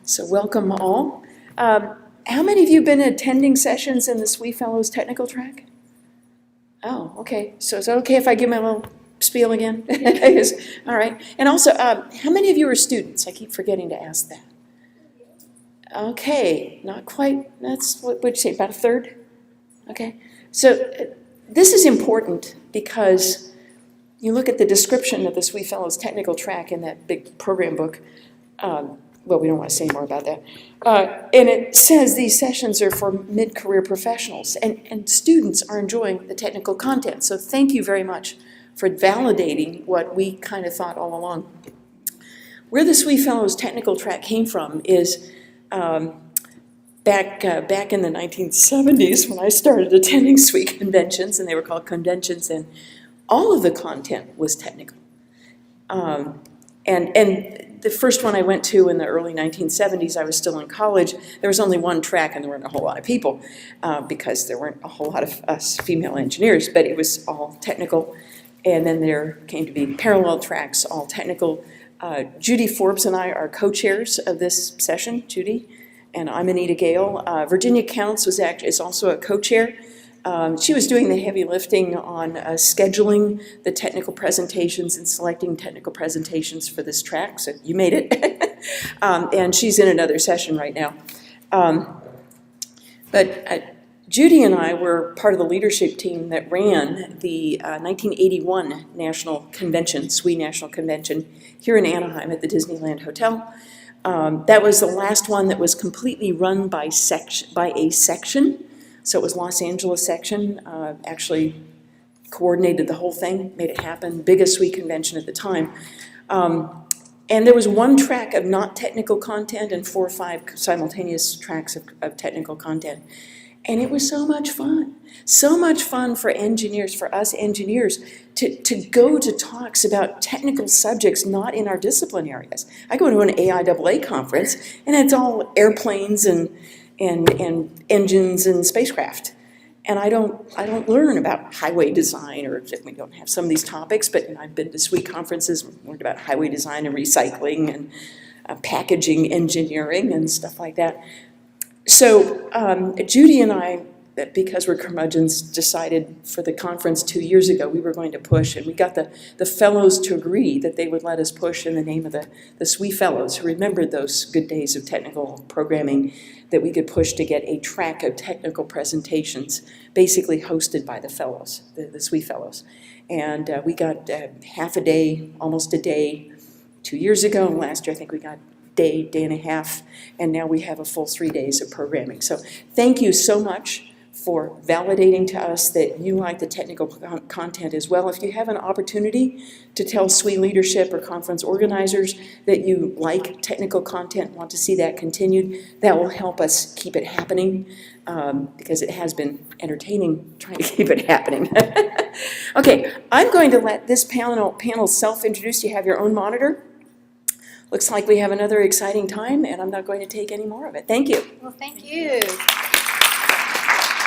So welcome all. How many of you have been attending sessions in the SWE Fellows technical track? Oh, okay. So is it okay if I give my little spiel again? All right. And also, how many of you are students? I keep forgetting to ask that. Okay, not quite. That's, what would you say, about a third? Okay. So this is important because you look at the description of the SWE Fellows technical track in that big program book. Well, we don't want to say more about that. And it says these sessions are for mid-career professionals, and students are enjoying the technical content. So thank you very much for validating what we kind of thought all along. Where the SWE Fellows technical track came from is back in the 1970s when I started attending SWE conventions, and they were called conventions, and all of the content was technical. And the first one I went to in the early 1970s, I was still in college. There was only one track and there weren't a whole lot of people because there weren't a whole lot of us female engineers, but it was all technical. And then there came to be parallel tracks, all technical. Judy Forbes and I are co-chairs of this session, Judy, and I'm Anita Gale. Virginia Counts is also a co-chair. She was doing the heavy lifting on scheduling the technical presentations and selecting technical presentations for this track, so you made it. And she's in another session right now. But Judy and I were part of the leadership team that ran the 1981 National Convention, SWE National Convention, here in Anaheim at the Disneyland Hotel. That was the last one that was completely run by a section. So it was Los Angeles section, actually coordinated the whole thing, made it happen, biggest SWE convention at the time. And there was one track of not technical content and 4 or 5 simultaneous tracks of technical content. And it was so much fun. So much fun for engineers, for us engineers, to go to talks about technical subjects not in our discipline areas. I go to an AIAA conference, and it's all airplanes and engines and spacecraft. And I don't learn about highway design, or we don't have some of these topics, but I've been to SWE conferences, learned about highway design and recycling and packaging engineering and stuff like that. So Judy and I, because we're curmudgeons, decided for the conference 2 years ago we were going to push, and we got the fellows to agree that they would let us push in the name of the SWE Fellows, who remembered those good days of technical programming, that we could push to get a track of technical presentations basically hosted by the fellows, the SWE Fellows. And we got half a day, almost a day 2 years ago, and last year I think we got day and a half, and now we have a full 3 days of programming. So thank you so much for validating to us that you like the technical content as well. If you have an opportunity to tell SWE leadership or conference organizers that you like technical content, want to see that continued, that will help us keep it happening, because it has been entertaining trying to keep it happening. Okay, I'm going to let this panel self-introduce. You have your own monitor. Looks like we have another exciting time, and I'm not going to take any more of it. Thank you. Well, thank you.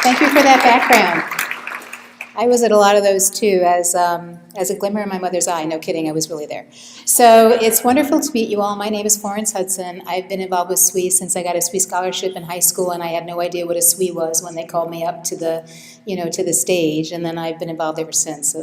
Thank you for that background. I was at a lot of those too, as a glimmer in my mother's eye. No kidding, I was really there. So it's wonderful to meet you all. My name is Florence Hudson. I've been involved with SWE since I got a SWE scholarship in high school, and I had no idea what a SWE was when they called me up to the, to the stage, and then I've been involved ever since.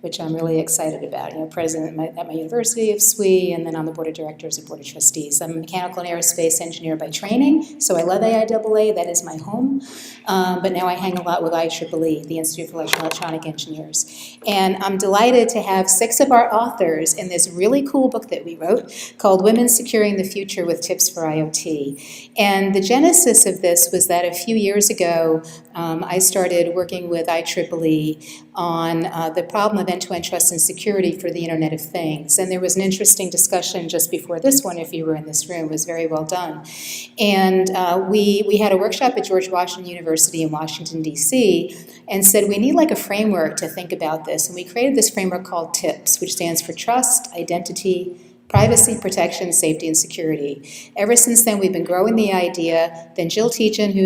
Which I'm really excited about. President at my university of SWE, and then on the board of directors and board of trustees. I'm a mechanical and aerospace engineer by training, so I love AIAA, that is my home. But now I hang a lot with IEEE, the Institute for Electronic Engineers. And I'm delighted to have 6 of our authors in this really cool book that we wrote called Women Securing the Future with Tips for IoT. And the genesis of this was that a few years ago, I started working with IEEE on the problem of end-to-end trust and security for the Internet of Things. And there was an interesting discussion just before this one, if you were in this room. It was very well done. And we had a workshop at George Washington University in Washington, D.C., and said we need like a framework to think about this. And we created this framework called TIPPSS, which stands for Trust, Identity, privacy, protection, safety, and security. Ever since then, we've been growing the idea. Then Jill Tietjen, who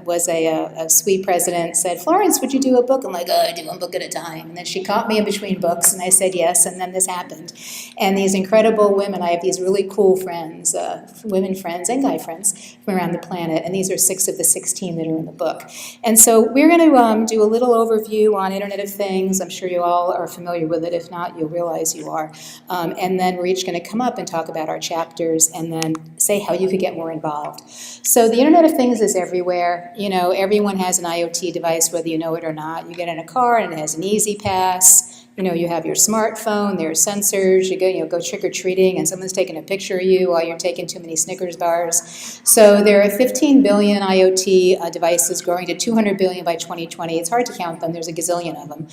was a SWE president, said, Florence, would you do a book? I'm like, oh, I do one book at a time. And then she caught me in between books, and I said yes, and then this happened. And these incredible women, I have these really cool friends, women friends and guy friends from around the planet, and these are 6 of the 16 that are in the book. And so we're going to do a little overview on Internet of Things. I'm sure you all are familiar with it. If not, you'll realize you are. And then we're each going to come up and talk about our chapters and then say how you could get more involved. So the Internet of Things is everywhere. You know, everyone has an IoT device, whether you know it or not. You get in a car and it has an easy pass. You know, you have your smartphone, there are sensors, you go trick-or-treating and someone's taking a picture of you while you're taking too many Snickers bars. So there are 15 billion IoT devices growing to 200 billion by 2020. It's hard to count them, there's a gazillion of them.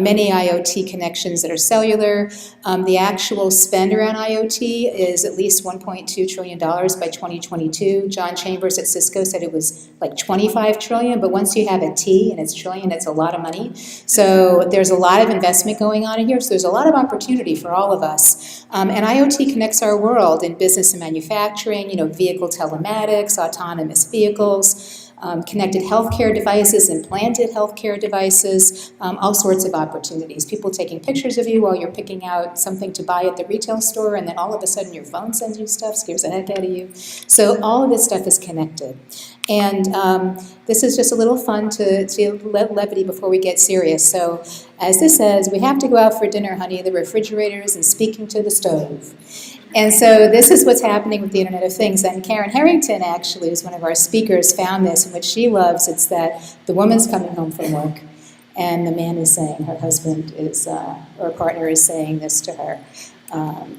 Many IoT connections that are cellular. The actual spend around IoT is at least $1.2 trillion by 2022. John Chambers at Cisco said it was like 25 trillion, but once you have a T and it's trillion, it's a lot of money. So there's a lot of investment going on in here, so there's a lot of opportunity for all of us. And IoT connects our world in business and manufacturing, you know, vehicle telematics, autonomous vehicles, connected healthcare devices, implanted healthcare devices, all sorts of opportunities. People taking pictures of you while you're picking out something to buy at the retail store, and then all of a sudden your phone sends you stuff, scares the heck out of you. So all of this stuff is connected. And this is just a little fun to let levity before we get serious. So as this says, we have to go out for dinner, honey. The refrigerator isn't speaking to the stove. And so this is what's happening with the Internet of Things. And Karen Harrington, actually, who's one of our speakers, found this, and what she loves, it's that the woman's coming home from work, and the man is saying, her husband is, or partner is saying this to her.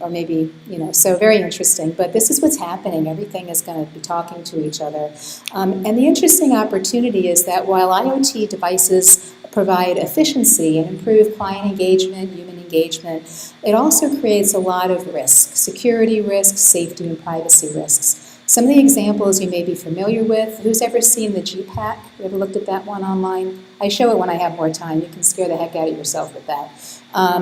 Or maybe, you know, so very interesting. But this is what's happening. Everything is going to be talking to each other. And the interesting opportunity is that while IoT devices provide efficiency and improve client engagement, human engagement, it also creates a lot of risks, security risks, safety and privacy risks. Some of the examples you may be familiar with. Who's ever seen the Jeep hack? You ever looked at that one online? I show it when I have more time. You can scare the heck out of yourself with that.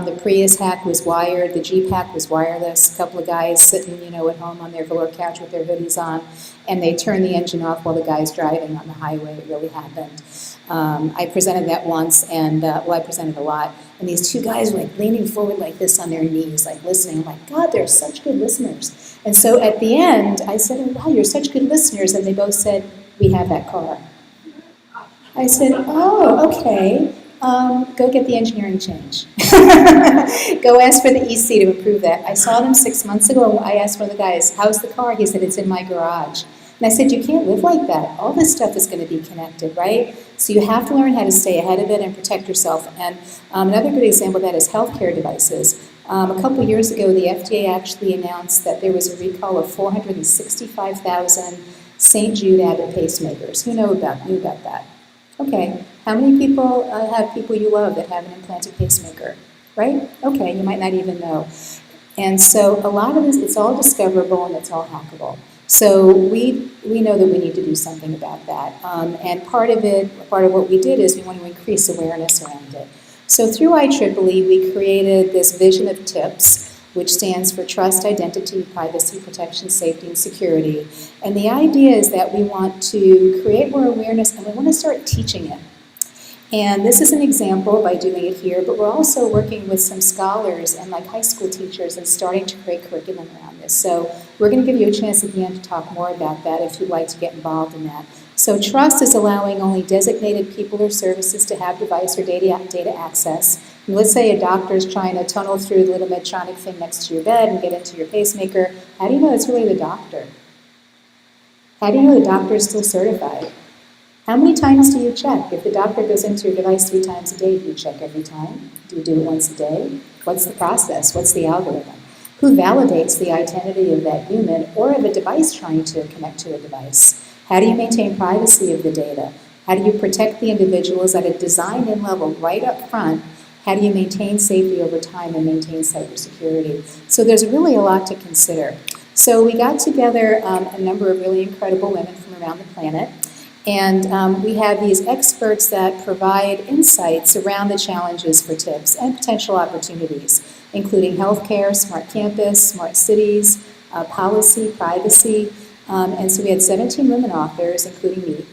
The Prius hack was wired. The Jeep hack was wireless. A couple of guys sitting, you know, at home on their velour couch with their hoodies on, and they turned the engine off while the guy's driving on the highway. It really happened. I presented that once, and well, I presented a lot. And these 2 guys were like leaning forward like this on their knees, like listening. I'm like, God, they're such good listeners. And so at the end, I said, oh, wow, you're such good listeners. And they both said, we have that car. I said, oh, okay. Go get the engineering change. Go ask for the EC to approve that. I saw them 6 months ago. I asked one of the guys, how's the car? He said, it's in my garage. And I said, you can't live like that. All this stuff is going to be connected, right? So you have to learn how to stay ahead of it and protect yourself. And another good example of that is healthcare devices. A couple years ago, the FDA actually announced that there was a recall of 465,000 St. Jude Abbott pacemakers. Who knew about that? Okay. How many people have people you love that have an implanted pacemaker? Right? Okay, you might not even know. And so a lot of this, it's all discoverable and it's all hackable. So we know that we need to do something about that. And part of what we did is we want to increase awareness around it. So through IEEE, we created this vision of TIPPSS, which stands for Trust, Identity, Privacy, Protection, Safety, and Security. And the idea is that we want to create more awareness and we want to start teaching it. And this is an example by doing it here, but we're also working with some scholars and like high school teachers and starting to create curriculum around this. So we're going to give you a chance at the end to talk more about that if you'd like to get involved in that. So trust is allowing only designated people or services to have device or data access. And let's say a doctor is trying to tunnel through the little Medtronic thing next to your bed and get into your pacemaker. How do you know it's really the doctor? How do you know the doctor is still certified? How many times do you check? If the doctor goes into your device 3 times a day, do you check every time? Do you do it once a day? What's the process? What's the algorithm? Who validates the identity of that human or of a device trying to connect to a device? How do you maintain privacy of the data? How do you protect the individuals at a design-in level right up front? How do you maintain safety over time and maintain cybersecurity? So there's really a lot to consider. So we got together a number of really incredible women from around the planet. And we have these experts that provide insights around the challenges for TIPPSS and potential opportunities. including healthcare, smart campus, smart cities, policy, privacy. And so we had 17 women authors, including me,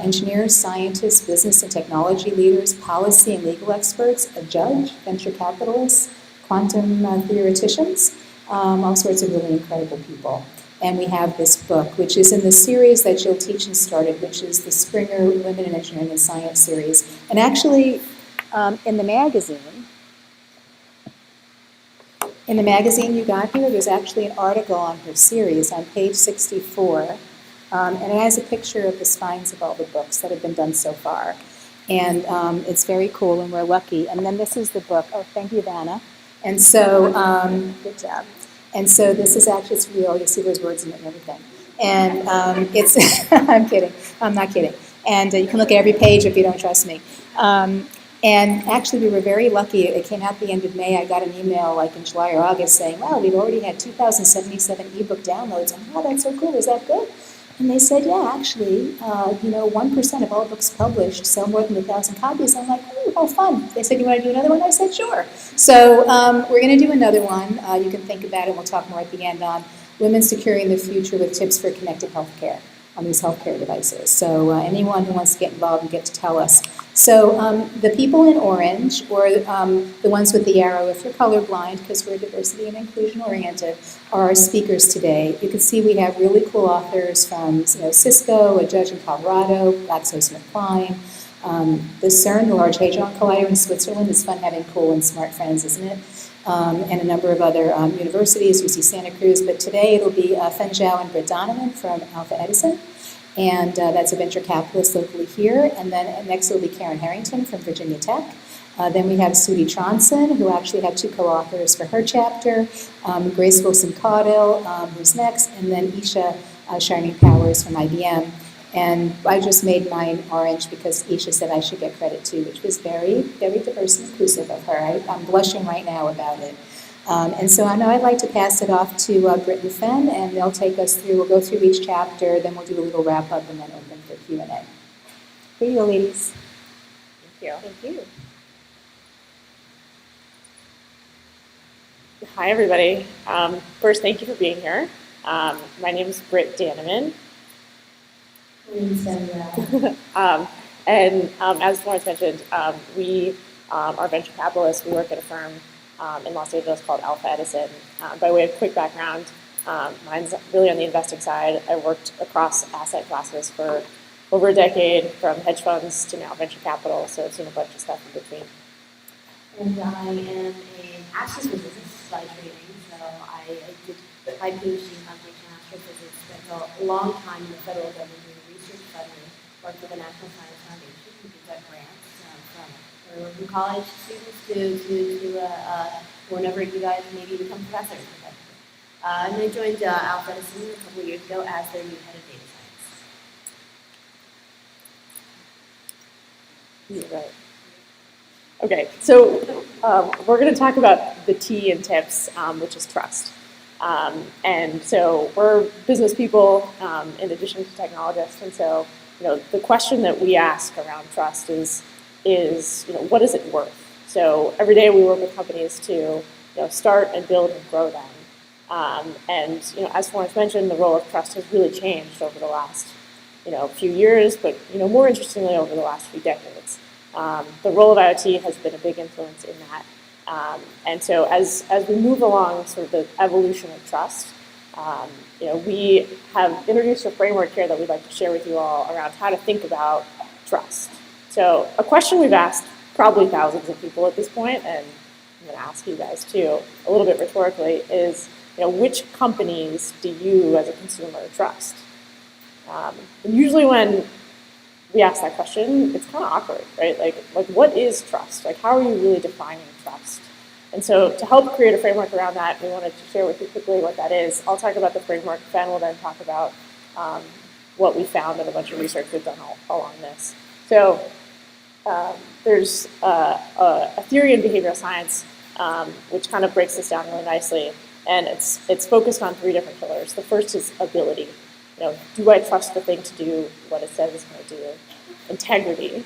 engineers, scientists, business and technology leaders, policy and legal experts, a judge, venture capitalists, quantum theoreticians, all sorts of really incredible people. And we have this book, which is in the series that Jill Tietjen started, which is the Springer Women in Engineering and Science series. And actually, in the magazine you got here, there's actually an article on her series on page 64, and it has a picture of the spines of all the books that have been done so far. And it's very cool, and we're lucky. And then this is the book. Oh, thank you, Vanna. And so, good job. And so this is actually, it's real. You see there's words in it and everything. And it's, I'm kidding. I'm not kidding. And you can look at every page if you don't trust me. And actually, we were very lucky. It came out the end of May. I got an email like in July or August saying, wow, we've already had 2,077 ebook downloads. I'm like, oh, that's so cool. Is that good? And they said, yeah, actually, 1% of all books published sell more than 1,000 copies. I'm like, ooh, how fun. They said, you want to do another one? I said, sure. So we're going to do another one. You can think about it. We'll talk more at the end on women securing the future with tips for connected healthcare on these healthcare devices. So anyone who wants to get involved and get to tell us. So the people in orange, or the ones with the arrow, if you're colorblind, because we're diversity and inclusion oriented, are our speakers today. You can see we have really cool authors from Cisco, a judge in Colorado, GlaxoSmithKline, the CERN, the Large Hadron Collider in Switzerland. It's fun having cool and smart friends, isn't it? And a number of other universities, UC Santa Cruz. But today it'll be Fen Zhao and Britt Donovan from Alpha Edison. And that's a venture capitalist locally here. And then next will be Karen Harrington from Virginia Tech. Then we have Sudie Tronson, who actually had 2 co-authors for her chapter. Grace Wilson-Caudill, who's next. And then Isha Shining Powers from IBM. And I just made mine orange because Isha said I should get credit too, which was very, very diverse and inclusive of her. I'm blushing right now about it. And so I know I'd like to pass it off to Britt and Fen, and they'll take us through. We'll go through each chapter, then we'll do a little wrap-up, and then open for Q&A. Here you go, ladies. Thank you. Thank you. Hi, everybody. First, thank you for being here. My name is Britt Donovan. And as Florence mentioned, we are venture capitalists. We work at a firm in Los Angeles called Alpha Edison. By way of quick background, mine's really on the investing side. I worked across asset classes for over a decade, from hedge funds to now venture capital, so I've seen a bunch of stuff in between. And I am an master's in business by training, so I did my PhD in computational astrophysics, spent a long time in the federal government doing research funding, worked with the National Science Foundation, who gives out grants from college students to whenever you guys maybe become professors. And I joined Alpha Edison a couple of years ago as their new head of data science. Right. Okay, so we're going to talk about the T in TIPPSS, which is trust. And so we're business people in addition to technologists, and so the question that we ask around trust is what is it worth? So every day we work with companies to start and build and grow them. And as Florence mentioned, the role of trust has really changed over the last few years, but more interestingly over the last few decades. The role of IoT has been a big influence in that. And so as we move along sort of the evolution of trust, we have introduced a framework here that we'd like to share with you all around how to think about trust. So a question we've asked probably thousands of people at this point, and I'm going to ask you guys too, a little bit rhetorically, is which companies do you as a consumer trust? And usually when we ask that question, it's kind of awkward, right? Like what is trust? Like how are you really defining trust? And so to help create a framework around that, we wanted to share with you quickly what that is. I'll talk about the framework. Fen will then talk about what we found and a bunch of research we've done along this. So there's a theory in behavioral science which kind of breaks this down really nicely. And it's focused on 3 different pillars. The first is ability. Do I trust the thing to do what it says it's going to do? Integrity.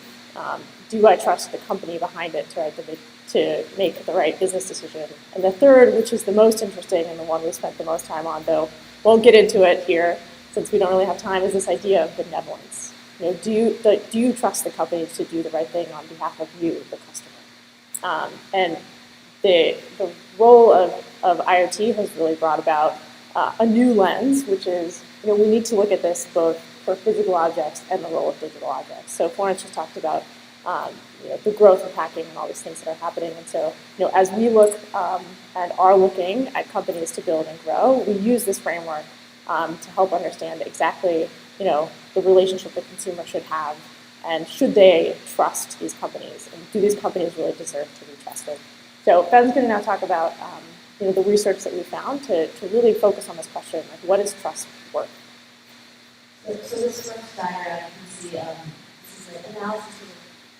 Do I trust the company behind it to write the to make the right business decision. And the third, which is the most interesting and the one we spent the most time on, though won't get into it here since we don't really have time, is this idea of benevolence. Do you trust the company to do the right thing on behalf of you, the customer? And the role of IoT has really brought about a new lens, which is, we need to look at this both for physical objects and the role of digital objects. So Florence just talked about the growth of hacking and all these things that are happening. And so, as we look and are looking at companies to build and grow, we use this framework to help understand exactly, the relationship the consumer should have, and should they trust these companies, and do these companies really deserve to be trusted? So Ben's going to now talk about the research that we found to really focus on this question, like what is trust worth? So this first diagram, you can see this is an analysis of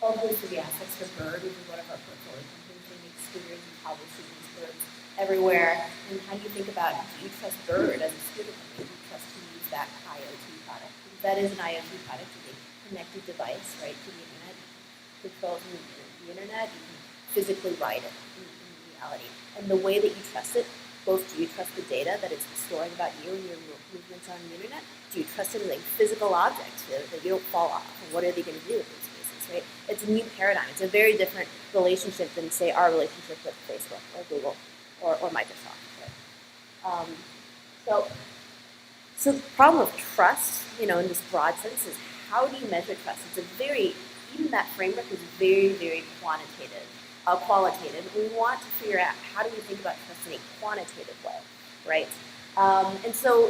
all those three aspects for bird, which is one of our portfolio companies. We make speakers and probably see these birds everywhere. And how do you think about, do you trust bird as a speaker company? Do you trust to use that IoT product? Because that is an IoT product, it's a connected device, right, to the internet. It controls the internet, you can physically write it in reality. And the way that you trust it, both do you trust the data that it's storing about you and your movements on the internet? Do you trust it in like physical objects that you don't fall off? And what are they going to do with these spaces, right? It's a new paradigm. It's a very different relationship than, say, our relationship with Facebook or Google or Microsoft. Right? So the problem of trust, in this broad sense, is how do you measure trust? Even that framework is very, very qualitative. We want to figure out how do we think about trust in a quantitative way, right? And so,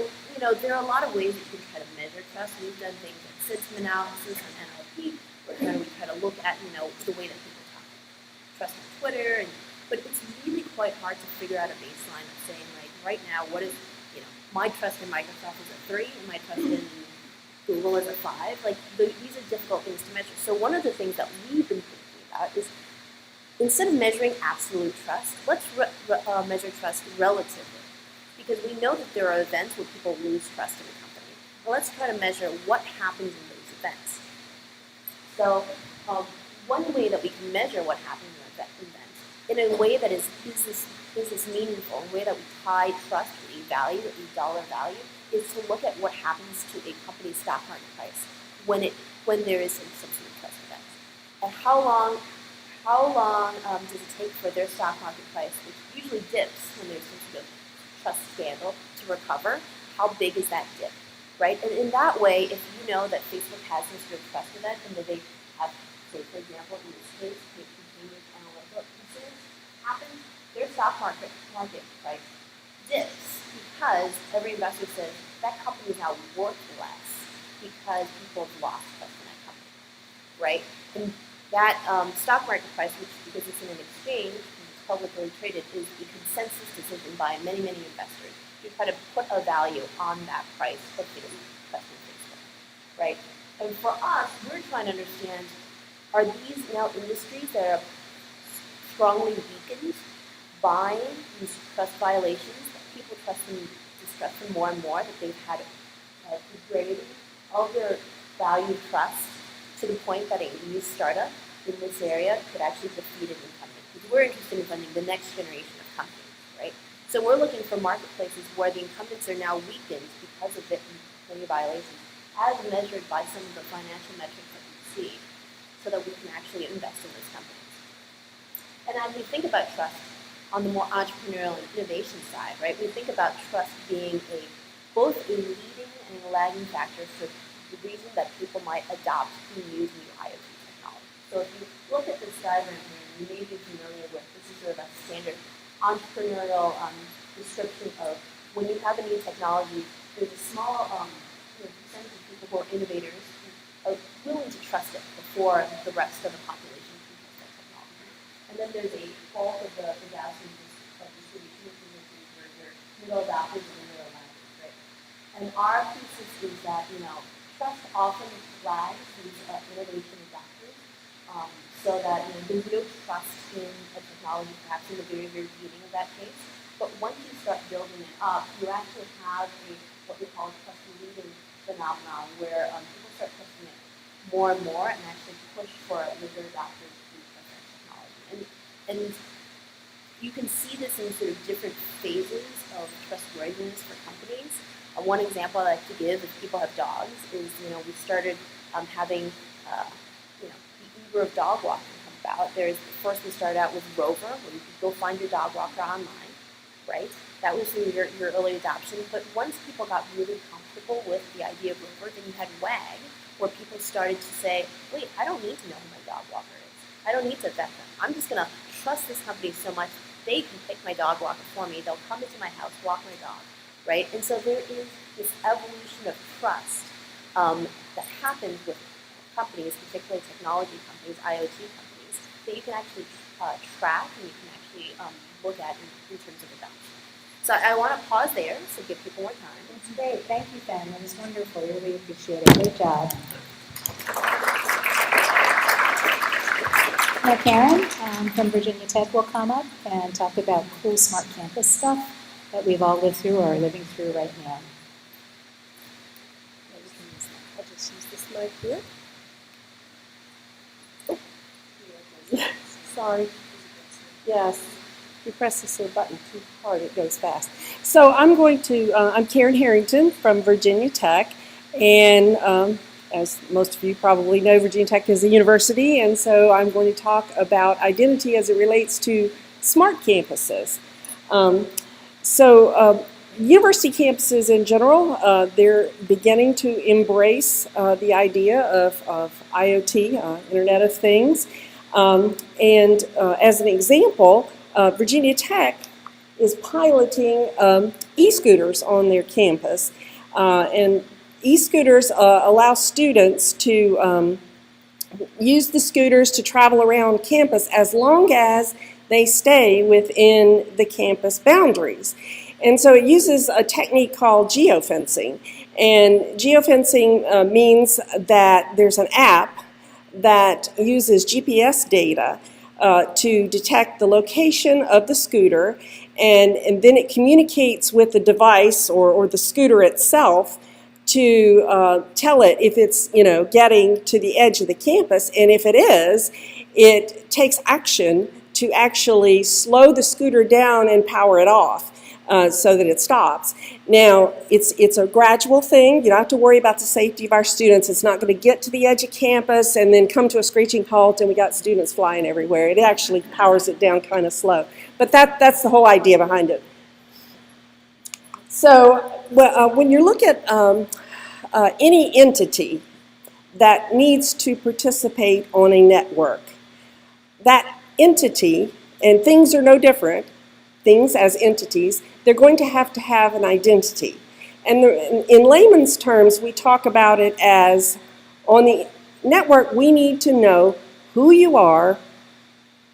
there are a lot of ways that you can try to measure trust. We've done things like sentiment analysis on NLP, where we try to look at, the way that people talk, trust on Twitter, but it's really quite hard to figure out a baseline of saying, like, right now, what is, my trust in Microsoft is a 3, and my trust in Google is a 5. Like, these are difficult things to measure. So one of the things that we've been thinking about is, instead of measuring absolute trust, let's measure trust relatively. Because we know that there are events where people lose trust in a company. Well, let's try to measure what happens in those events. So one way that we can measure what happens in events in a way that is business meaningful, in a way that we tie trust with a value, a dollar value, is to look at what happens to a company's stock market price when there is some sort of trust event. And how long does it take for their stock market price, which usually dips when there's some sort of trust scandal, to recover? How big is that dip, right? And in that way, if you know that Facebook has some sort of trust event and that they have, say, for example, in this case, Cambridge Analytica incident happens, their stock market price dips because every investor says that company is now worth less because people have lost trust in that company, right? And that stock market price, which, because it's in an exchange and it's publicly traded, is a consensus decision by many, many investors to try to put a value on that price of trust in Facebook, right? And for us, we're trying to understand, are these now industries that are strongly weakened by these trust violations, that people distrust them more and more, that they've had degraded all their valued trust to the point that a new startup in this area could actually defeat an incumbent? Because we're interested in funding the next generation of companies, right? So we're looking for marketplaces where the incumbents are now weakened because of many violations, as measured by some of the financial metrics that we see, so that we can actually invest in those companies. And as we think about trust on the more entrepreneurial and innovation side, right, we think about trust being both a leading and a lagging factor for the reason that people might adopt and use new IoT technology. So if you look at this diagram here, you may be familiar with, this is sort of a standard entrepreneurial description of when you have a new technology, there's a small percentage of people who are innovators who are willing to trust it before the rest of the population can trust that technology. And then there's a bulk of the Gaussian distribution, where you're middle adopters and middle adopters, right? And our thesis is that, trust often lags these innovation adopters, so that there's no trust in a technology, perhaps in the very, very beginning of that case. But once you start building it up, you actually have what we call a trust leading phenomenon, where people start trusting it more and more and actually push for later adopters to trust that technology. And And you can see this in sort of different phases of trustworthiness for companies. One example I like to give, if people have dogs, is we started having the Uber of dog walking come about. First we started out with Rover, where you could go find your dog walker online, right? That was your early adoption. But once people got really comfortable with the idea of Rover, then you had WAG, where people started to say, wait, I don't need to know who my dog walker is. I don't need to vet them. I'm just going to trust this company so much they can pick my dog walker for me. They'll come into my house, walk my dog, right? And so there is this evolution of trust that happens with companies, particularly technology companies, IoT companies, that you can actually track and you can actually look at in terms of adoption. So I want to pause there, so give people more time. That's great. Thank you, Ben. That was wonderful. Really appreciate it. Great job. Now, Karen from Virginia Tech will come up and talk about cool smart campus stuff that we've all lived through or are living through right now. I'll just use this mic here. Oh. Sorry. Yes. If you press this little button too hard, it goes fast. So I'm Karen Harrington from Virginia Tech, and as most of you probably know, Virginia Tech is a university, and so I'm going to talk about identity as it relates to smart campuses. University campuses in general, they're beginning to embrace the idea of IoT, Internet of Things. As an example, Virginia Tech is piloting e-scooters on their campus. And e-scooters allow students to use the scooters to travel around campus as long as they stay within the campus boundaries. And so it uses a technique called geofencing. And geofencing means that there's an app that uses GPS data to detect the location of the scooter, and then it communicates with the device or the scooter itself to tell it if it's getting to the edge of the campus, and if it is, it takes action to actually slow the scooter down and power it off so that it stops. Now, it's a gradual thing. You don't have to worry about the safety of our students. It's not going to get to the edge of campus and then come to a screeching halt and we got students flying everywhere. It actually powers it down kind of slow. But that's the whole idea behind it. So when you look at any entity that needs to participate on a network, that entity, and things are no different, things as entities, they're going to have an identity. And in layman's terms, we talk about it as, on the network, we need to know who you are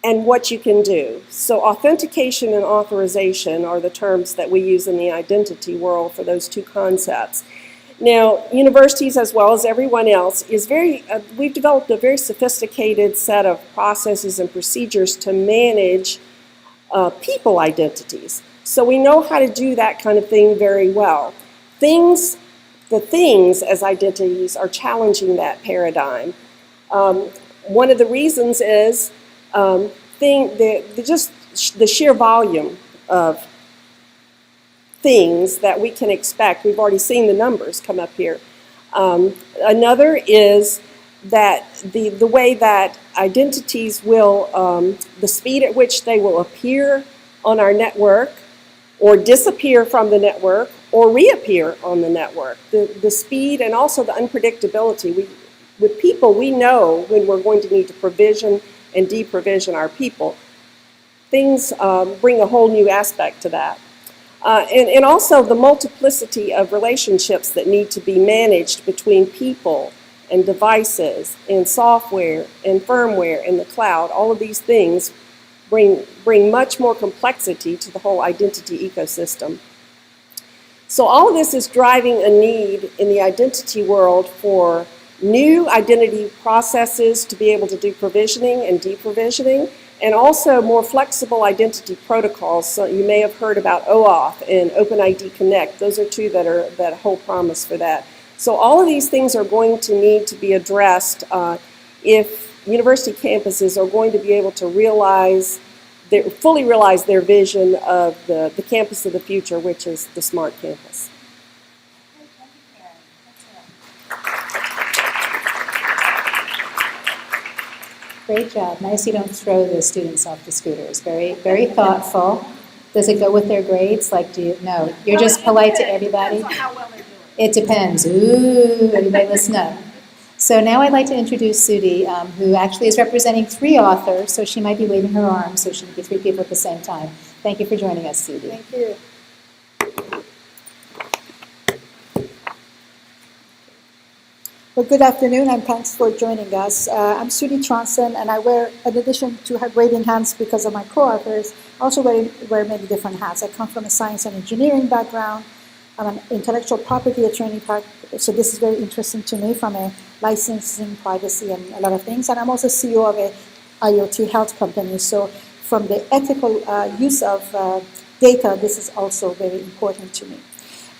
and what you can do. So authentication and authorization are the terms that we use in the identity world for those two concepts. Now, universities, as well as everyone else, we've developed a very sophisticated set of processes and procedures to manage people identities. So we know how to do that kind of thing very well. The things as identities are challenging that paradigm. One of the reasons is just the sheer volume of things that we can expect. We've already seen the numbers come up here. Another is that the way that identities will, the speed at which they will appear on our network or disappear from the network or reappear on the network. The speed and also the unpredictability. With people, we know when we're going to need to provision and deprovision our people. Things bring a whole new aspect to that. And also the multiplicity of relationships that need to be managed between people and devices and software and firmware and the cloud. All of these things bring much more complexity to the whole identity ecosystem. So all of this is driving a need in the identity world for new identity processes to be able to do provisioning and deprovisioning, and also more flexible identity protocols. So you may have heard about OAuth and OpenID Connect. Those are two that hold promise for that. So all of these things are going to need to be addressed if university campuses are going to be able to realize they fully realize their vision of the campus of the future, which is the smart campus. Great job. Nice you don't throw the students off the scooters. Very, very thoughtful. Does it go with their grades? Like, do you, no, you're just polite to everybody? Depends on how well they're doing. It depends. Ooh, everybody listen up. So now I'd like to introduce Sudhi, who actually is representing 3 authors, so she might be waving her arms, so she can be 3 people at the same time. Thank you for joining us, Sudhi. Thank you. Well, good afternoon, and thanks for joining us. I'm Sudhi Tronson, and I wear, in addition to waving hands because of my co-authors, I also wear many different hats. I come from a science and engineering background. I'm an intellectual property attorney, so this is very interesting to me from a licensing, privacy, and a lot of things. And I'm also CEO of a IoT health company. So from the ethical use of data, this is also very important to me.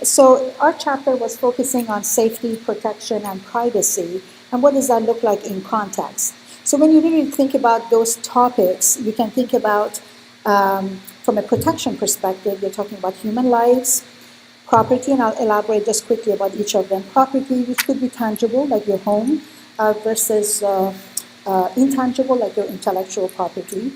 So our chapter was focusing on safety, protection, and privacy, and what does that look like in context? So when you really think about those topics, you can think about, from a protection perspective, you're talking about human lives, property, and I'll elaborate just quickly about each of them. Property, which could be tangible, like your home, versus intangible, like your intellectual property,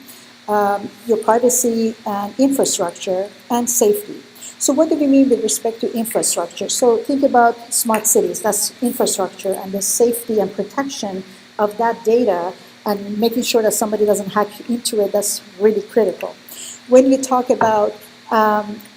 your privacy and infrastructure, and safety. So what do we mean with respect to infrastructure? So think about smart cities, that's infrastructure, and the safety and protection of that data and making sure that somebody doesn't hack into it, that's really critical. When you talk about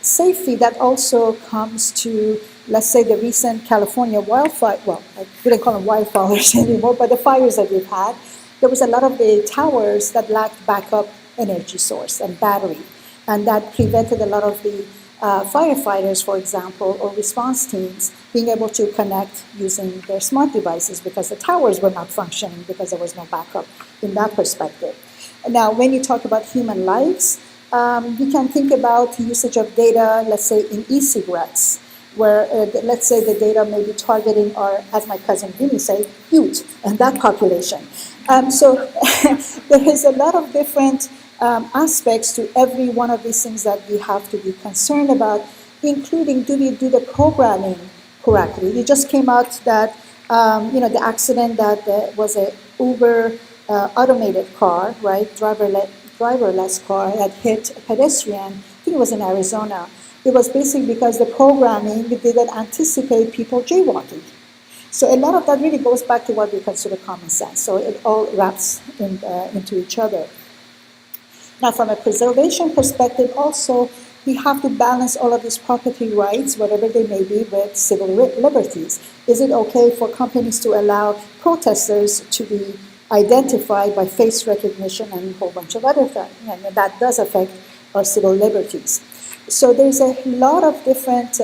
safety, that also comes to, let's say, the recent California wildfire, well, I wouldn't call them wildfires anymore, but the fires that we've had, there was a lot of the towers that lacked backup energy source and battery, and that prevented a lot of the firefighters, for example, or response teams being able to connect using their smart devices because the towers were not functioning because there was no backup in that perspective. Now, when you talk about human lives, we can think about usage of data, let's say, in e-cigarettes, where, let's say, the data may be targeting our, as my cousin Vinny said, youth and that population. So there is a lot of different aspects to every one of these things that we have to be concerned about, including, do we do the programming correctly? We just came out that, the accident that was a Uber automated car, right, driverless car that hit a pedestrian. I think it was in Arizona. It was basically because the programming didn't anticipate people jaywalking. So a lot of that really goes back to what we consider common sense. So it all wraps into each other. Now, from a preservation perspective, also, we have to balance all of these property rights, whatever they may be, with civil liberties. Is it okay for companies to allow protesters to be identified by face recognition and a whole bunch of other things? And that does affect our civil liberties. So there's a lot of different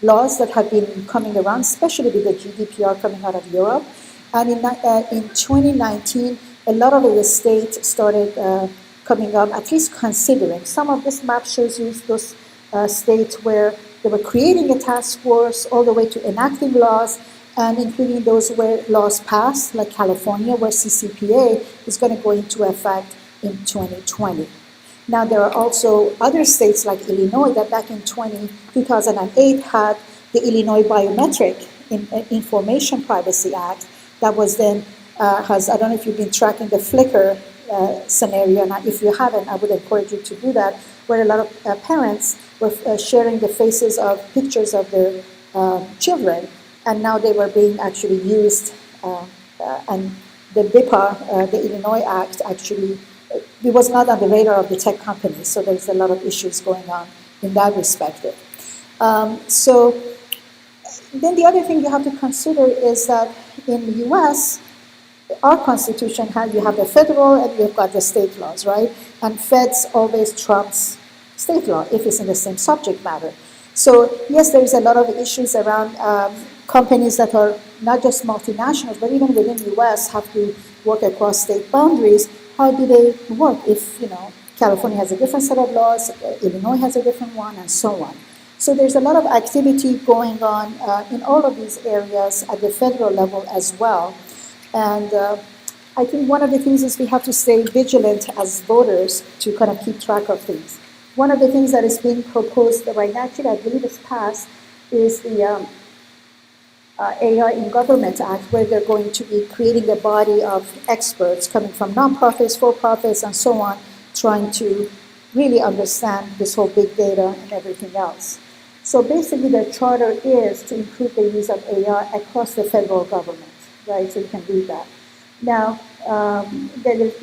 laws that have been coming around, especially with the GDPR coming out of Europe. And in 2019, a lot of the states started coming up, at least considering. Some of this map shows you those states where they were creating a task force all the way to enacting laws, and including those where laws passed, like California, where CCPA is going to go into effect in 2020. Now, there are also other states like Illinois that back in 2008 had the Illinois Biometric Information Privacy Act that was then I don't know if you've been tracking the Flickr scenario, and if you haven't, I would encourage you to do that, where a lot of parents were sharing the faces of pictures of their children, and now they were being actually used, and the BIPA, the Illinois Act, actually, it was not on the radar of the tech companies, so there's a lot of issues going on in that respect. So then the other thing you have to consider is that in the US, our Constitution, you have the federal and you've got the state laws, right? And feds always trumps state law if it's in the same subject matter. So yes, there's a lot of issues around companies that are not just multinationals, but even within the US have to work across state boundaries. How do they work if, California has a different set of laws, Illinois has a different one, and so on. So there's a lot of activity going on in all of these areas at the federal level as well. And I think one of the things is we have to stay vigilant as voters to kind of keep track of things. One of the things that is being proposed right now, actually I believe it's passed, is the AI in Government Act, where they're going to be creating a body of experts coming from nonprofits, for-profits, and so on, trying to really understand this whole big data and everything else. So basically, the charter is to improve the use of AI across the federal government, right? So you can read that. Now,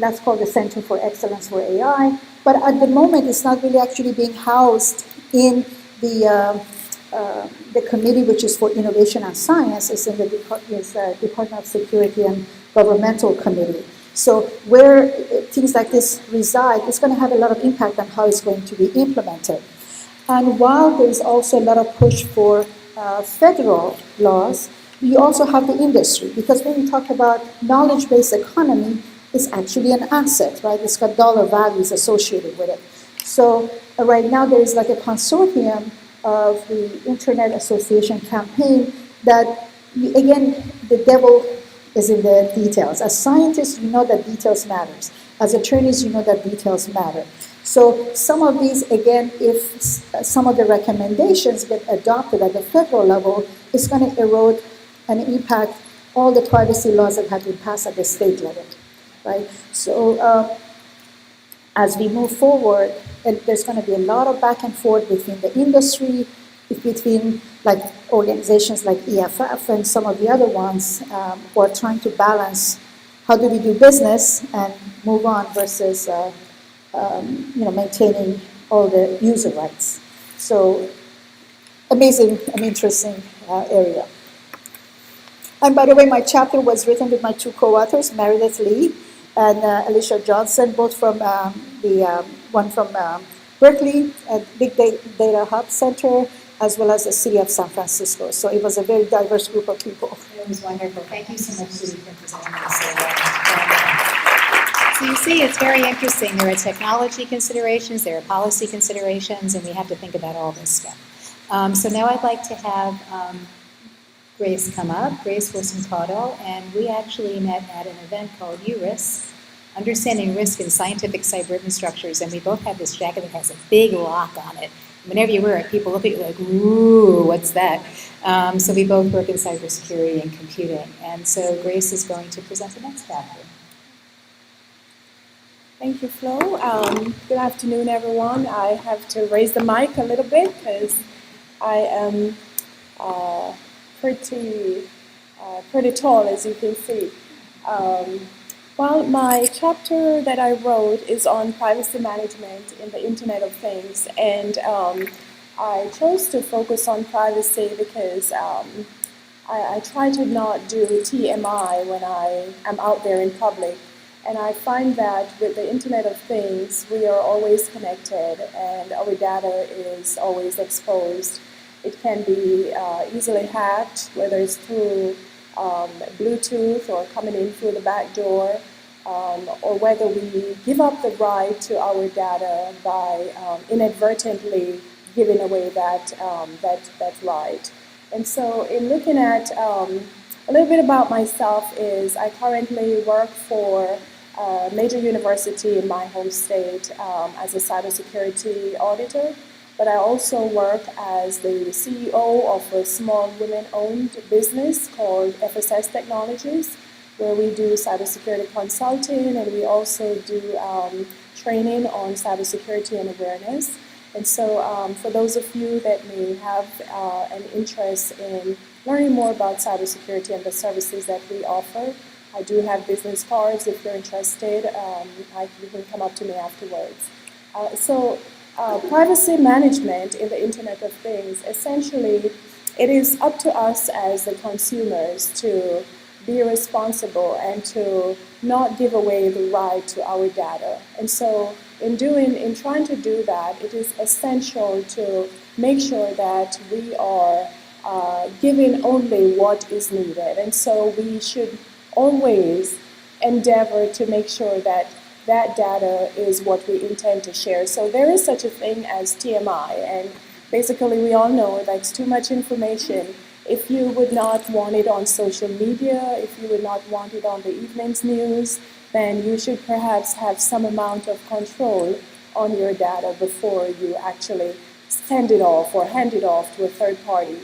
that's called the Center for Excellence for AI, but at the moment, it's not really actually being housed in the committee, which is for innovation and science, is in the Department of Security and Governmental Committee. So where things like this reside, it's going to have a lot of impact on how it's going to be implemented. And while there's also a lot of push for federal laws, you also have the industry, because when we talk about knowledge-based economy, it's actually an asset, right? It's got dollar values associated with it. So right now there is like a consortium of the Internet Association campaign that, again, the devil is in the details. As scientists, you know that details matters. As attorneys, you know that details matter. So some of these, again, if some of the recommendations get adopted at the federal level, it's going to erode and impact all the privacy laws that have been passed at the state level, right? So as we move forward, and there's going to be a lot of back and forth between the industry, between like organizations like EFF and some of the other ones who are trying to balance how do we do business and move on versus maintaining all the user rights. So amazing and interesting area. And by the way, my chapter was written with my two co-authors, Meredith Lee and Alicia Johnson, both from one from Berkeley at Big Data Hub Center, as well as the city of San Francisco. So it was a very diverse group of people. It was wonderful. Thank you so much, Judy, for presenting this so well. So you see, it's very interesting. There are technology considerations, there are policy considerations, and we have to think about all this stuff. So now I'd like to have Grace come up, Grace Wilson-Caudle, and we actually met at an event called URIS, Understanding Risk in Scientific Cyber Infrastructures, and we both have this jacket that has a big lock on it. Whenever you wear it, people look at you like, ooh, what's that? So we both work in cybersecurity and computing, and so Grace is going to present the next chapter. Thank you, Flo. Good afternoon, everyone. I have to raise the mic a little bit because I am pretty tall, as you can see. Well, my chapter that I wrote is on privacy management in the Internet of Things, and I chose to focus on privacy because I try to not do TMI when I am out there in public. And I find that with the Internet of Things, we are always connected and our data is always exposed. It can be easily hacked, whether it's through Bluetooth or coming in through the back door, or whether we give up the right to our data by inadvertently giving away that right. And so in looking at a little bit about myself is I currently work for a major university in my home state as a cybersecurity auditor, but I also work as the CEO of a small women-owned business called TIPPSS Technologies, where we do cybersecurity consulting and we also do training on cybersecurity and awareness. And so for those of you that may have an interest in learning more about cybersecurity and the services that we offer, I do have business cards. If you're interested, you can come up to me afterwards. Privacy management in the Internet of Things, essentially, it is up to us as the consumers to be responsible and to not give away the right to our data. And so in trying to do that, it is essential to make sure that we are giving only what is needed. And so we should always endeavor to make sure that that data is what we intend to share. So there is such a thing as TMI, and basically we all know that's too much information If you would not want it on social media, if you would not want it on the evening's news, then you should perhaps have some amount of control on your data before you actually send it off or hand it off to a third party.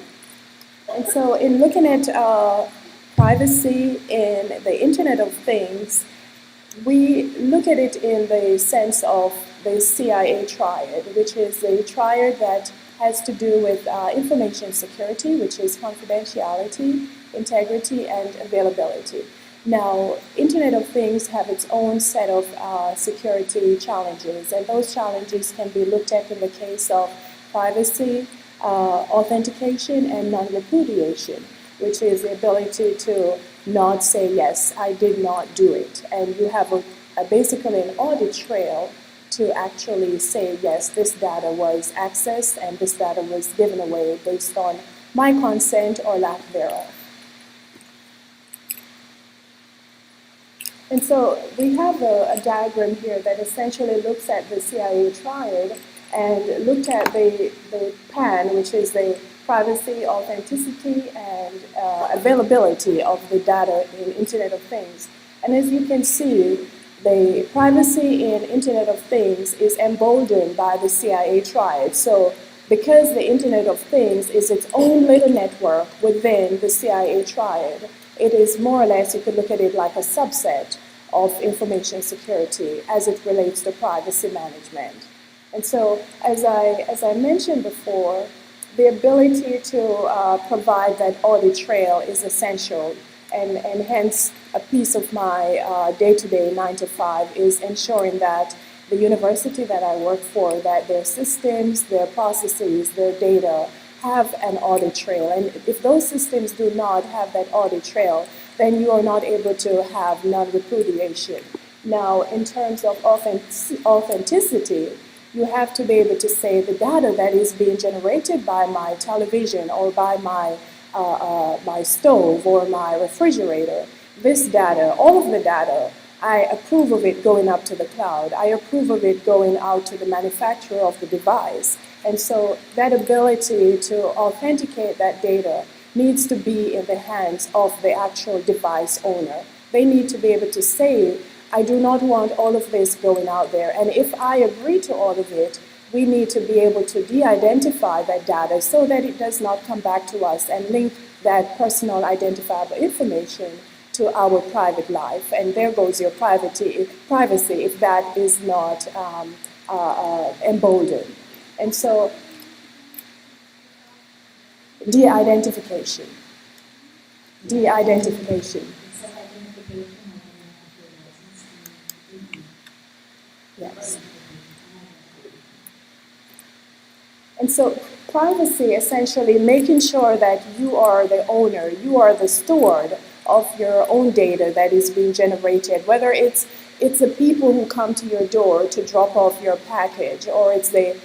And so in looking at privacy in the Internet of Things, we look at it in the sense of the CIA triad, which is a triad that has to do with information security, which is confidentiality, integrity, and availability. Now, Internet of Things have its own set of security challenges, and those challenges can be looked at in the case of privacy, authentication, and non-repudiation, which is the ability to not say, yes, I did not do it. And you have basically an audit trail to actually say, yes, this data was accessed and this data was given away based on my consent or lack thereof. And so we have a diagram here that essentially looks at the CIA triad and looked at the PAN, which is the privacy, authenticity, and availability of the data in Internet of Things. And as you can see, the privacy in Internet of Things is emboldened by the CIA triad. So because the Internet of Things is its own little network within the CIA triad, it is more or less, you could look at it like a subset of information security as it relates to privacy management. And so, as I mentioned before, the ability to provide that audit trail is essential, and hence a piece of my day-to-day 9 to 5 is ensuring that the university that I work for, that their systems, their processes, their data have an audit trail. And if those systems do not have that audit trail, then you are not able to have non-repudiation. Now, in terms of authenticity, you have to be able to say the data that is being generated by my television or by my stove or my refrigerator, this data, all of the data, I approve of it going up to the cloud. I approve of it going out to the manufacturer of the device. And so that ability to authenticate that data needs to be in the hands of the actual device owner. They need to be able to say, I do not want all of this going out there. And if I agree to all of it, we need to be able to de-identify that data so that it does not come back to us and link that personal identifiable information to our private life. And there goes your privacy if that is not emboldened. And so, de-identification. Yes. And so privacy, essentially making sure that you are the owner, you are the steward of your own data that is being generated, whether it's the people who come to your door to drop off your package, or it's the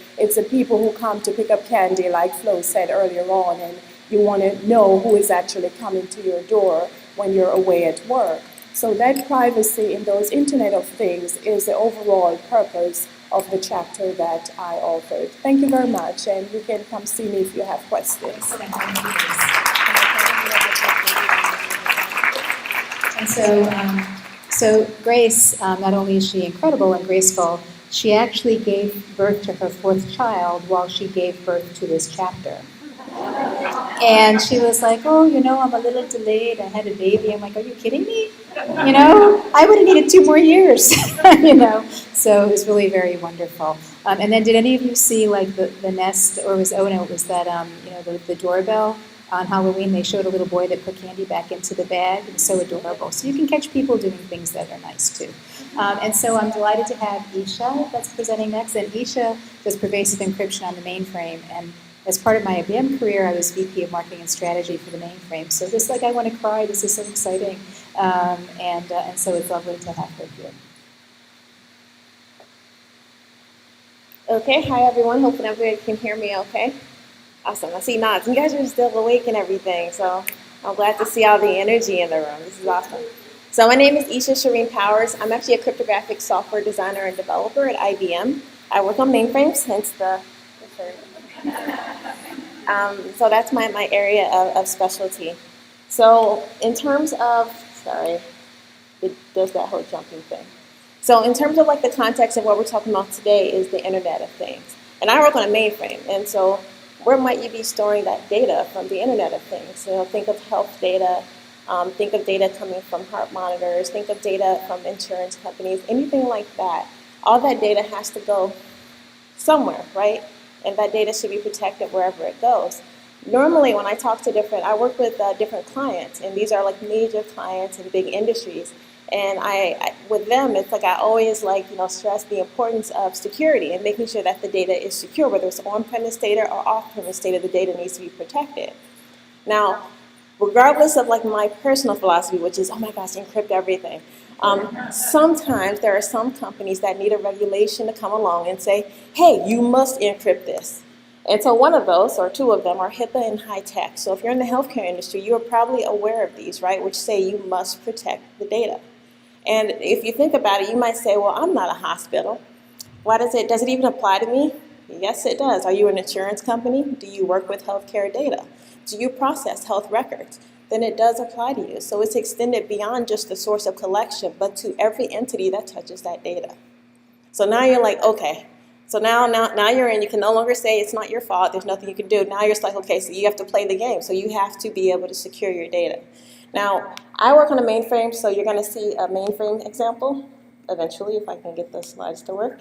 people who come to pick up candy, like Flo said earlier on, and you want to know who is actually coming to your door when you're away at work. So that privacy in those Internet of Things is the overall purpose of the chapter that I authored. Thank you very much, and you can come see me if you have questions. And so Grace, not only is she incredible and graceful, she actually gave birth to her 4th child while she gave birth to this chapter. And she was like, oh, I'm a little delayed. I had a baby. I'm like, are you kidding me? I would have needed 2 more years, So it was really very wonderful. And then did any of you see like the nest, or it was that, the doorbell on Halloween? They showed a little boy that put candy back into the bag. It was so adorable. So you can catch people doing things that are nice too. And so I'm delighted to have Isha that's presenting next. And Isha does pervasive encryption on the mainframe. And as part of my IBM career, I was VP of Marketing and Strategy for the mainframe. So this, I want to cry. This is so exciting. And so it's lovely to have her here. Okay, hi everyone. Hopefully everybody can hear me okay. Awesome. I see nods. You guys are still awake and everything, so I'm glad to see all the energy in the room. This is awesome. So my name is Isha Shireen Powers. I'm actually a cryptographic software designer and developer at IBM. I work on mainframes, hence the So that's my area of specialty. So in terms of, sorry, it does that whole jumping thing. So in terms of like the context of what we're talking about today is the Internet of Things. And I work on a mainframe, and so where might you be storing that data from the Internet of Things? You know, think of health data, think of data coming from heart monitors, think of data from insurance companies, anything like that. All that data has to go somewhere, right? And that data should be protected wherever it goes. Normally, when I talk to I work with different clients, and these are like major clients in big industries. And with them, it's like I always stress the importance of security and making sure that the data is secure, whether it's on-premise data or off-premise data, the data needs to be protected. Now, regardless of like my personal philosophy, which is, oh my gosh, encrypt everything. Sometimes there are some companies that need a regulation to come along and say, hey, you must encrypt this. And so one of those, or two of them, are HIPAA and high tech. So if you're in the healthcare industry, you are probably aware of these, right, which say you must protect the data. And if you think about it, you might say, well, I'm not a hospital. Does it even apply to me? Yes, it does. Are you an insurance company? Do you work with healthcare data? Do you process health records? Then it does apply to you. So it's extended beyond just the source of collection, but to every entity that touches that data. So now you're like, okay. So now you're in. You can no longer say it's not your fault. There's nothing you can do. Now you're just like, okay, so you have to play the game. So you have to be able to secure your data. Now, I work on a mainframe, so you're going to see a mainframe example eventually, if I can get the slides to work.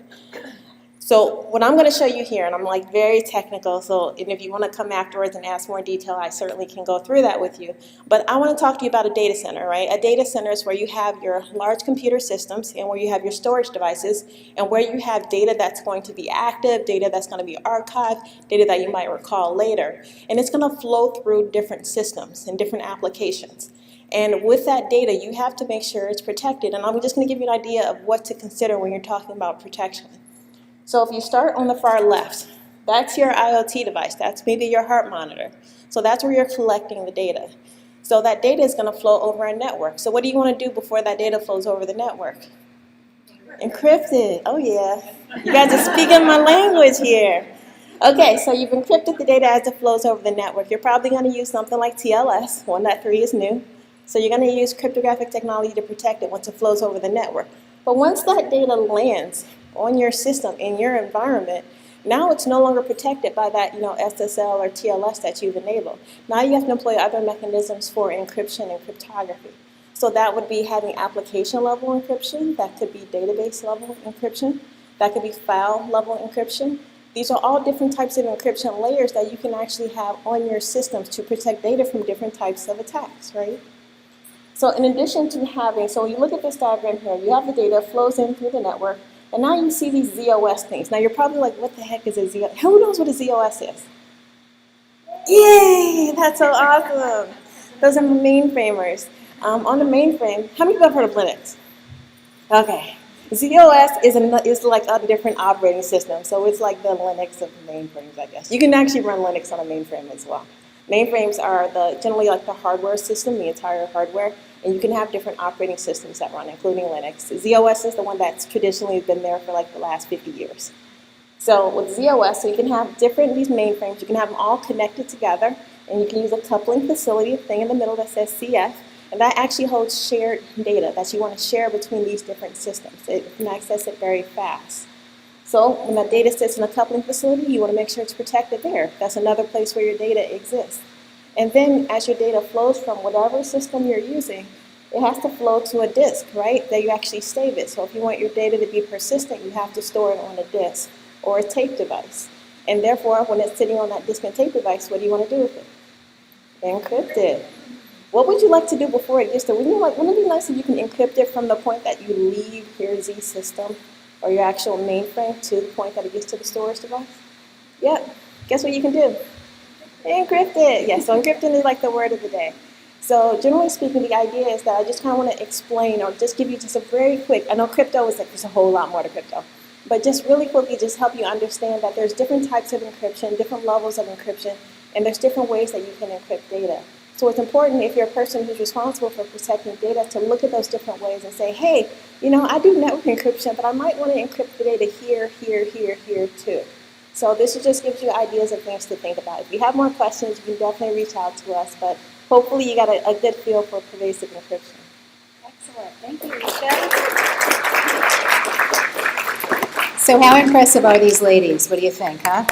So what I'm going to show you here, and I'm like very technical, and if you want to come afterwards and ask more detail, I certainly can go through that with you. But I want to talk to you about a data center, right? A data center is where you have your large computer systems and where you have your storage devices and where you have data that's going to be active, data that's going to be archived, data that you might recall later. And it's going to flow through different systems and different applications. And with that data, you have to make sure it's protected. And I'm just going to give you an idea of what to consider when you're talking about protection. So if you start on the far left, that's your IoT device. That's maybe your heart monitor. So that's where you're collecting the data. So that data is going to flow over a network. So what do you want to do before that data flows over the network? Encrypt it. Oh, yeah. You guys are speaking my language here. Okay, so you've encrypted the data as it flows over the network. You're probably going to use something like TLS. 1.3 is new. So you're going to use cryptographic technology to protect it once it flows over the network. But once that data lands on your system, in your environment, now it's no longer protected by that SSL or TLS that you've enabled. Now you have to employ other mechanisms for encryption and cryptography. So that would be having application level encryption, that could be database level encryption, that could be file level encryption. These are all different types of encryption layers that you can actually have on your systems to protect data from different types of attacks, right? So in addition to so when you look at this diagram here, you have the data flows in through the network, and now you see these ZOS things. Now you're probably like, what the heck is a ZOS? Who knows what a ZOS is? Yay, that's so awesome. Those are mainframers. On the mainframe, how many of you have heard of Linux? Okay. ZOS is like a different operating system, so it's like the Linux of mainframes, I guess. You can actually run Linux on a mainframe as well. Mainframes are generally like the hardware system, the entire hardware, and you can have different operating systems that run, including Linux. ZOS is the one that's traditionally been there for like the last 50 years. So with ZOS, so you can have these mainframes, you can have them all connected together, and you can use a coupling facility, a thing in the middle that says CF, and that actually holds shared data that you want to share between these different systems. It can access it very fast. So when that data sits in a coupling facility, you want to make sure it's protected there. That's another place where your data exists. And then as your data flows from whatever system you're using, it has to flow to a disk, right, that you actually save it. So if you want your data to be persistent, you have to store it on a disk or a tape device. And therefore, when it's sitting on that disk and tape device, what do you want to do with it? Encrypt it. What would you like to do before it gets there? Wouldn't it be nice if you can encrypt it from the point that you leave your Z system or your actual mainframe to the point that it gets to the storage device? Yep. Guess what you can do? Encrypt it. Yeah, so encrypting is like the word of the day. So generally speaking, the idea is that I just kind of want to explain or just give you just a very quick, I know crypto is like there's a whole lot more to crypto, but just really quickly just help you understand that there's different types of encryption, different levels of encryption, and there's different ways that you can encrypt data. So it's important if you're a person who's responsible for protecting data to look at those different ways and say, hey, I do network encryption, but I might want to encrypt the data here, here, here, here too. So this just gives you ideas of things to think about. If you have more questions, you can definitely reach out to us, but hopefully you got a good feel for pervasive encryption. Excellent. Thank you, Risha. So how impressive are these ladies? What do you think, huh?